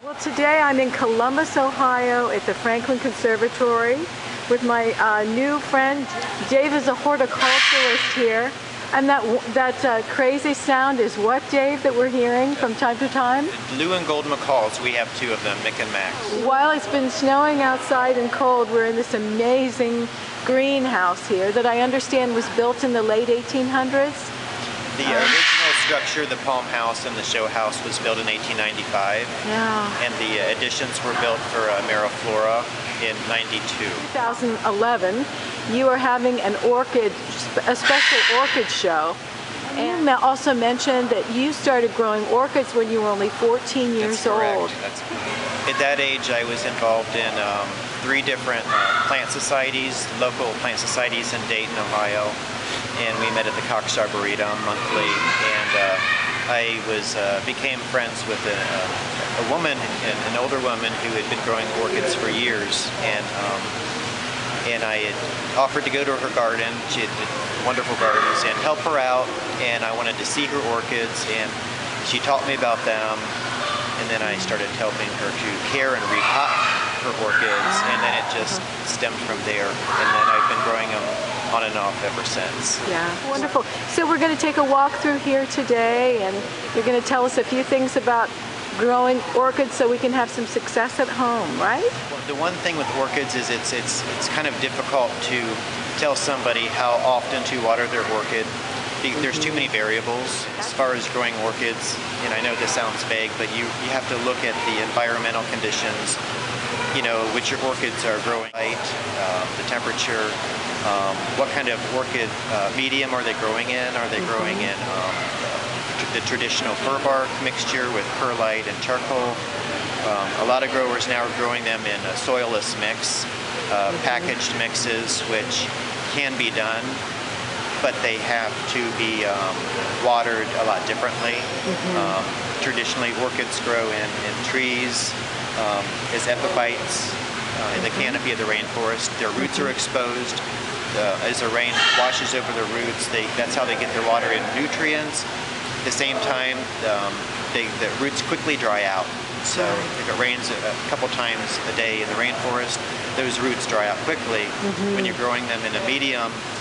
Well, today I'm in Columbus, Ohio at the Franklin Conservatory with my new friend. Dave is a horticulturalist here. And that crazy sound is what, Dave, that we're hearing from time to time? Blue and gold macaws. We have two of them, Mick and Max. While it's been snowing outside and cold, we're in this amazing greenhouse here that I understand was built in the late 1800s. The original structure, the palm house and the show house, was built in 1895. Yeah. And the additions were built for Mariflora in 92. 2011, you are having a special orchid show. And you also mentioned that you started growing orchids when you were only 14 years old. At that age, I was involved in 3 different plant societies, local plant societies in Dayton, Ohio. And we met at the Cox Arboretum monthly, and I became friends with a woman, an older woman who had been growing orchids for years, and I had offered to go to her garden. She had wonderful gardens, and help her out, and I wanted to see her orchids, and she taught me about them, and then I started helping her to care and repot her orchids, and then it just stemmed from there, and then I've been growing them on and off ever since. Yeah, wonderful. So we're going to take a walk through here today, and you're going to tell us a few things about growing orchids so we can have some success at home, right? Well, the one thing with orchids is it's kind of difficult to tell somebody how often to water their orchid. There's too many variables as far as growing orchids, and I know this sounds vague, but you have to look at the environmental conditions, you know, which your orchids are growing, light, the temperature, what kind of orchid medium are they growing in? Are they growing in the traditional fir bark mixture with perlite and charcoal? A lot of growers now are growing them in a soilless mix, packaged mixes, which can be done, but they have to be watered a lot differently. Traditionally, orchids grow in trees as epiphytes in the canopy of the rainforest. Their roots are exposed. As the rain washes over the roots, that's how they get their water and nutrients. At the same time, the roots quickly dry out. So if it rains a couple times a day in the rainforest, those roots dry out quickly. When you're growing them in a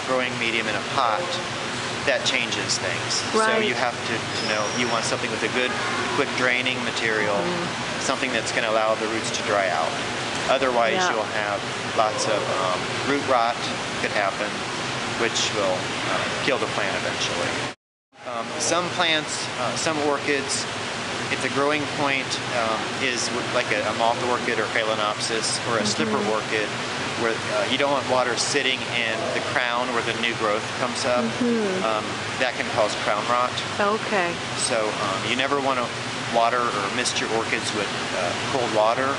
growing medium in a pot, that changes things. Right. So you have to know you want something with a good, quick draining material, something that's going to allow the roots to dry out. Otherwise, you'll have lots of root rot could happen, which will kill the plant eventually. Some plants, some orchids, if the growing point is like a moth orchid or phalaenopsis or a slipper orchid, where you don't want water sitting in the crown where the new growth comes up, that can cause crown rot. Okay. So you never want to water or mist your orchids with cold water.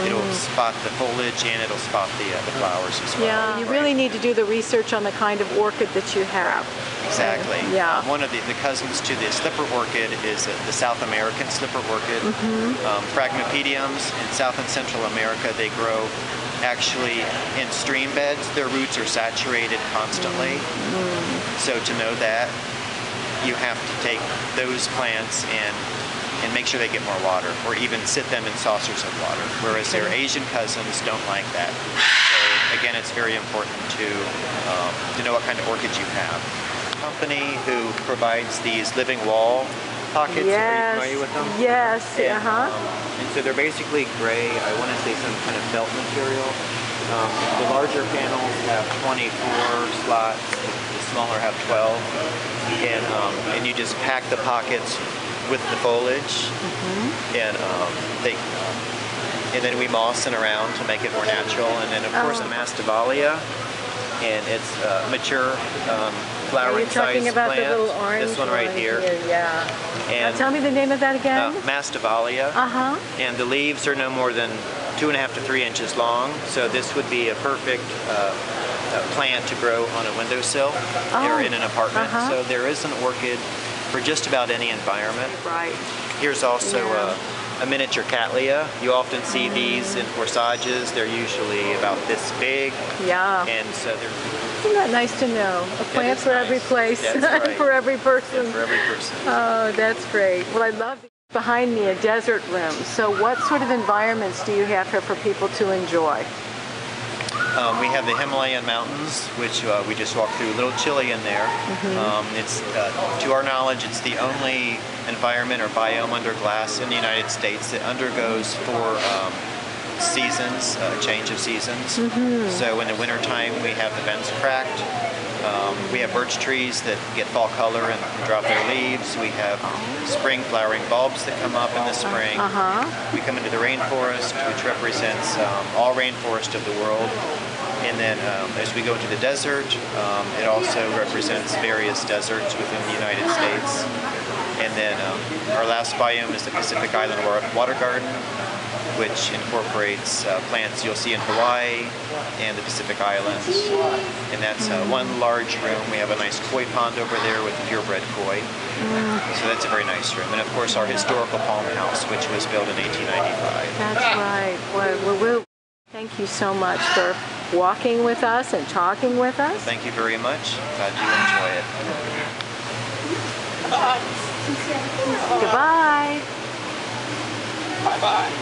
It'll spot the foliage and it'll spot the flowers as well. Yeah, you really need to do the research on the kind of orchid that you have. Exactly. Yeah. One of the cousins to the slipper orchid is the South American slipper orchid. Phragmipediums in South and Central America, they grow actually in stream beds. Their roots are saturated constantly. So to know that, you have to take those plants and make sure they get more water, or even sit them in saucers of water, whereas their Asian cousins don't like that. So again, it's very important to know what kind of orchids you have. A company who provides these living wall pockets, are you familiar with them? Yes, and, and so they're basically gray, I want to say some kind of felt material. The larger panels have 24 slots, the smaller have 12, and you just pack the pockets with the foliage, and then we moss it around to make it more natural, and then of course a Masdevallia, and it's mature flowering size about plant. The little orange this one right here. Yeah. And now tell me the name of that again. Masdevallia. And the leaves are no more than 2.5 to 3 inches long, so this would be a perfect plant to grow on a windowsill or in an apartment. So there is an orchid for just about any environment. Right. Here's also a miniature cattleya. You often see these in corsages. They're usually about this big. Yeah. And so they're... Isn't that nice to know? A plant for every place, That's right. for every person. And for every person. Oh, that's great. Well, I love Behind me, a desert room. So what sort of environments do you have here for people to enjoy? We have the Himalayan mountains, which we just walked through. A little chilly in there. It's, to our knowledge, it's the only environment or biome under glass in the United States that undergoes 4 seasons, change of seasons. So in the wintertime, we have the vents cracked. We have birch trees that get fall color and drop their leaves. We have spring flowering bulbs that come up in the spring. We come into the rainforest, which represents all rainforest of the world. And then as we go into the desert, it also represents various deserts within the United States. And then our last biome is the Pacific Island Water Garden, which incorporates plants you'll see in Hawaii and the Pacific Islands. And that's one large room. We have a nice koi pond over there with purebred koi. So that's a very nice room. And of course our historical palm house, which was built in 1895. That's right. Well, thank you so much for walking with us and talking with us. Thank you very much. Glad you enjoy it. Goodbye. Bye-bye.